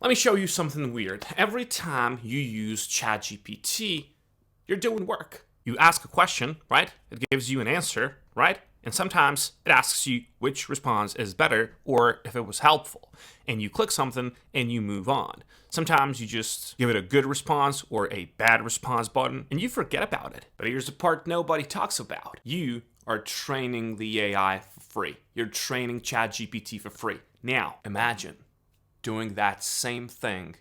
Let me show you something weird. Every time you use ChatGPT, you're doing work. You ask a question, right? It gives you an answer, right? And sometimes it asks you which response is better or if it was helpful. And you click something and you move on. Sometimes you just give it a good response or a bad response button and you forget about it. But here's the part nobody talks about. You are training the AI for free. You're training ChatGPT for free. Now, imagine doing that same thing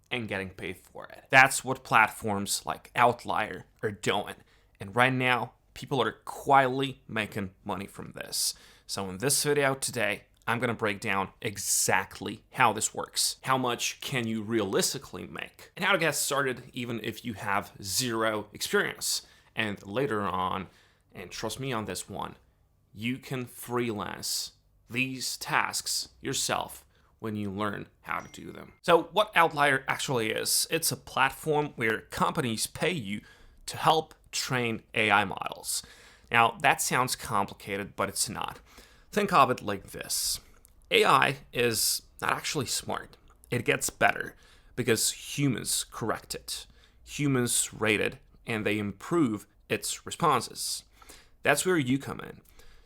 and getting paid for it. That's what platforms like Outlier are doing. And right now, people are quietly making money from this. So in this video today, I'm going to break down exactly how this works. How much can you realistically make? And how to get started even if you have zero experience. And later on, and trust me on this one, you can freelance these tasks yourself when you learn how to do them. So what Outlier actually is, it's a platform where companies pay you to help train AI models. Now, that sounds complicated, but it's not. Think of it like this. AI is not actually smart. It gets better because humans correct it. Humans rate it, and they improve its responses. That's where you come in.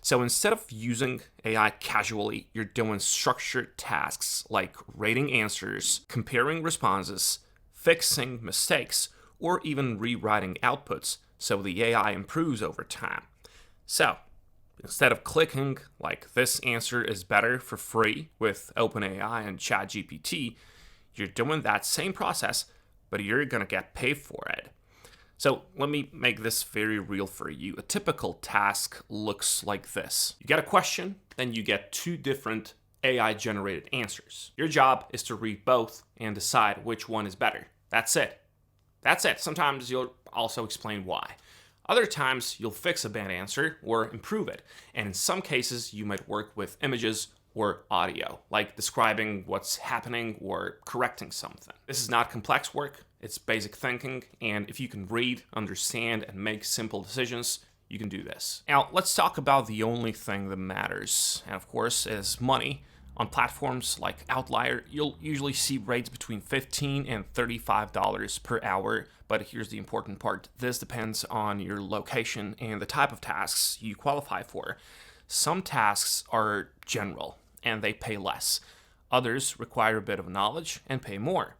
So instead of using AI casually, you're doing structured tasks like rating answers, comparing responses, fixing mistakes, or even rewriting outputs so the AI improves over time. So instead of clicking like this answer is better for free with OpenAI and ChatGPT, you're doing that same process, but you're going to get paid for it. So let me make this very real for you. A typical task looks like this. You get a question, then you get two different AI-generated answers. Your job is to read both and decide which one is better. That's it. That's it. Sometimes you'll also explain why. Other times you'll fix a bad answer or improve it. And in some cases, you might work with images or audio, like describing what's happening or correcting something. This is not complex work. It's basic thinking, and if you can read, understand, and make simple decisions, you can do this. Now, let's talk about the only thing that matters, and of course, is money. On platforms like Outlier, you'll usually see rates between $15 and $35 per hour, but here's the important part. This depends on your location and the type of tasks you qualify for. Some tasks are general, and they pay less. Others require a bit of knowledge and pay more.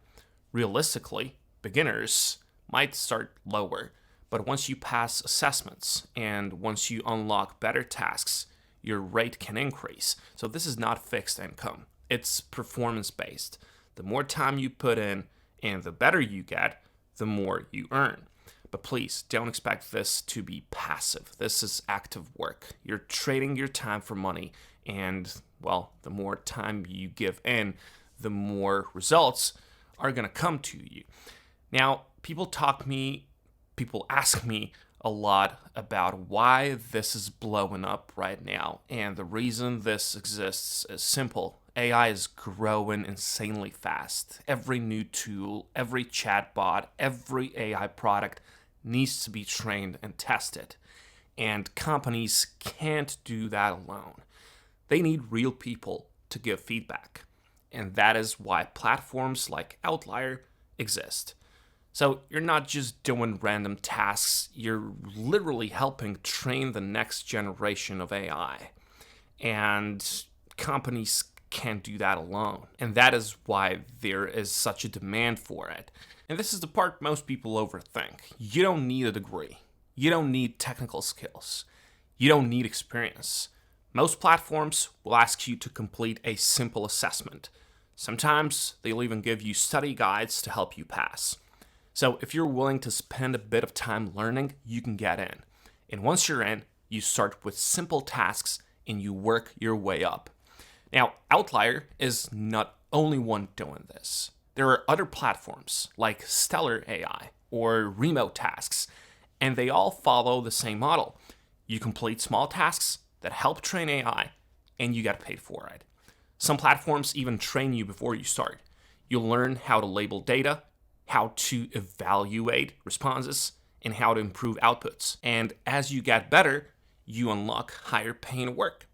Realistically, beginners might start lower, but once you pass assessments and once you unlock better tasks, your rate can increase. So this is not fixed income. It's performance-based. The more time you put in and the better you get, the more you earn. But please don't expect this to be passive. This is active work. You're trading your time for money, and well, the more time you give in, the more results are going to come to you. Now, people ask me a lot about why this is blowing up right now. And the reason this exists is simple. AI is growing insanely fast. Every new tool, every chatbot, every AI product needs to be trained and tested. And companies can't do that alone. They need real people to give feedback. And that is why platforms like Outlier exist. So you're not just doing random tasks, you're literally helping train the next generation of AI. And companies can't do that alone. And that is why there is such a demand for it. And this is the part most people overthink. You don't need a degree. You don't need technical skills. You don't need experience. Most platforms will ask you to complete a simple assessment. Sometimes they'll even give you study guides to help you pass. So if you're willing to spend a bit of time learning, you can get in. And once you're in, you start with simple tasks and you work your way up. Now, Outlier is not only one doing this. There are other platforms like Stellar AI or Remote Tasks, and they all follow the same model. You complete small tasks that help train AI, and you get paid for it. Some platforms even train you before you start. You'll learn how to label data, how to evaluate responses, and how to improve outputs. And as you get better, you unlock higher paying work.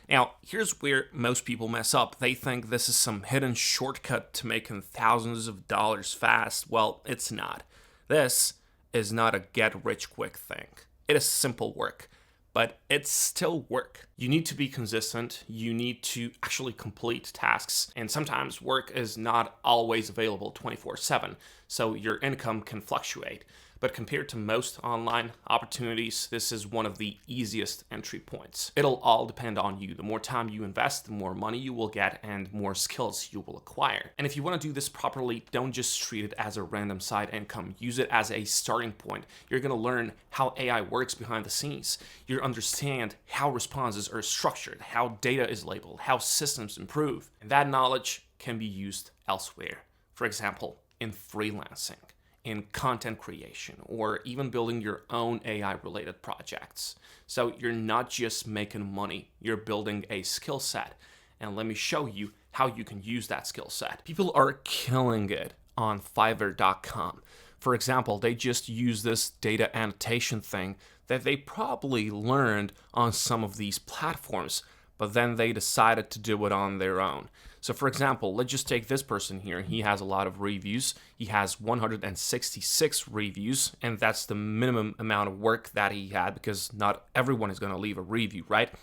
Now, here's where most people mess up. They think this is some hidden shortcut to making thousands of dollars fast. Well, it's not. This is not a get-rich-quick thing. It is simple work, but it's still work. You need to be consistent. You need to actually complete tasks. And sometimes work is not always available 24/7, so your income can fluctuate. But compared to most online opportunities, this is one of the easiest entry points. It'll all depend on you. The more time you invest, the more money you will get and more skills you will acquire. And if you want to do this properly, don't just treat it as a random side income. Use it as a starting point. You're going to learn how AI works behind the scenes. You'll understand how responses are structured, how data is labeled, how systems improve. And that knowledge can be used elsewhere. For example, in freelancing, in content creation, or even building your own AI-related projects. So you're not just making money, you're building a skill set. And let me show you how you can use that skill set. People are killing it on Fiverr.com. For example, they just use this data annotation thing that they probably learned on some of these platforms, but then they decided to do it on their own. So for example, let's just take this person here. He has a lot of reviews. He has 166 reviews, and that's the minimum amount of work that he had because not everyone is going to leave a review, right?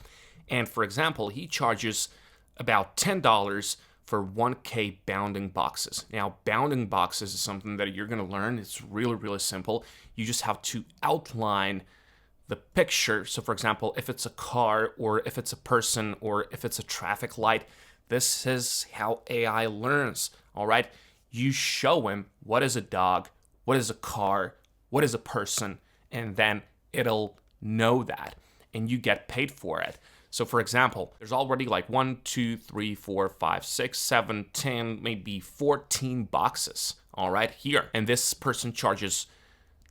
And for example, he charges about $10 for 1K bounding boxes. Now, bounding boxes is something that you're going to learn. It's really, really simple. You just have to outline the picture. So for example, if it's a car or if it's a person or if it's a traffic light, this is how AI learns, all right? You show him what is a dog, what is a car, what is a person, and then it'll know that, and you get paid for it. So for example, there's already like 1, 2, 3, 4, 5, 6, 7, 10, maybe 14 boxes, all right, here. And this person charges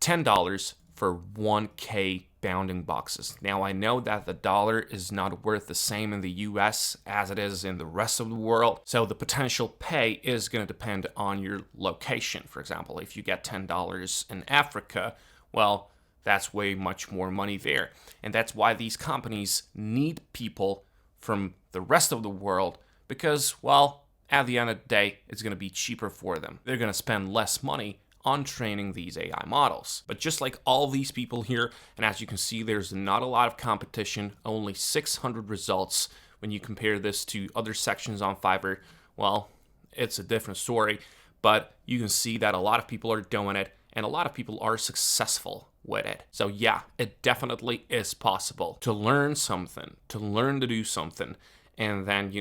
$10 for 1K bounding boxes. Now, I know that the dollar is not worth the same in the US as it is in the rest of the world, so the potential pay is going to depend on your location. For example, if you get $10 in Africa, well, that's way much more money there. And that's why these companies need people from the rest of the world because, well, at the end of the day, it's going to be cheaper for them. They're going to spend less money on training these AI models. But just like all these people here, and as you can see, there's not a lot of competition, only 600 results. When you compare this to other sections on Fiverr, well, it's a different story, but you can see that a lot of people are doing it and a lot of people are successful with it. So yeah, it definitely is possible to learn something, to learn to do something, and then,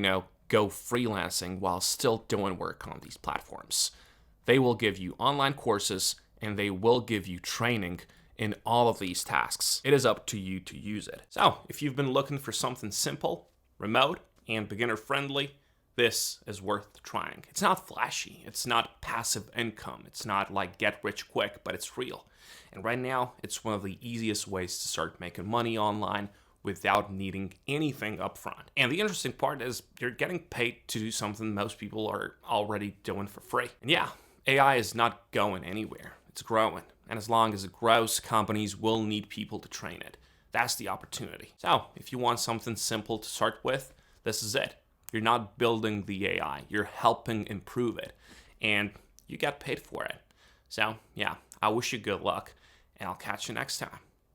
go freelancing while still doing work on these platforms. They will give you online courses and they will give you training in all of these tasks. It is up to you to use it. So if you've been looking for something simple, remote, and beginner friendly, this is worth trying. It's not flashy. It's not passive income. It's not like get rich quick, but it's real. And right now, it's one of the easiest ways to start making money online without needing anything upfront. And the interesting part is you're getting paid to do something most people are already doing for free. And yeah, AI is not going anywhere. It's growing. And as long as it grows, companies will need people to train it. That's the opportunity. So if you want something simple to start with, this is it. You're not building the AI. You're helping improve it. And you get paid for it. So yeah, I wish you good luck. And I'll catch you next time.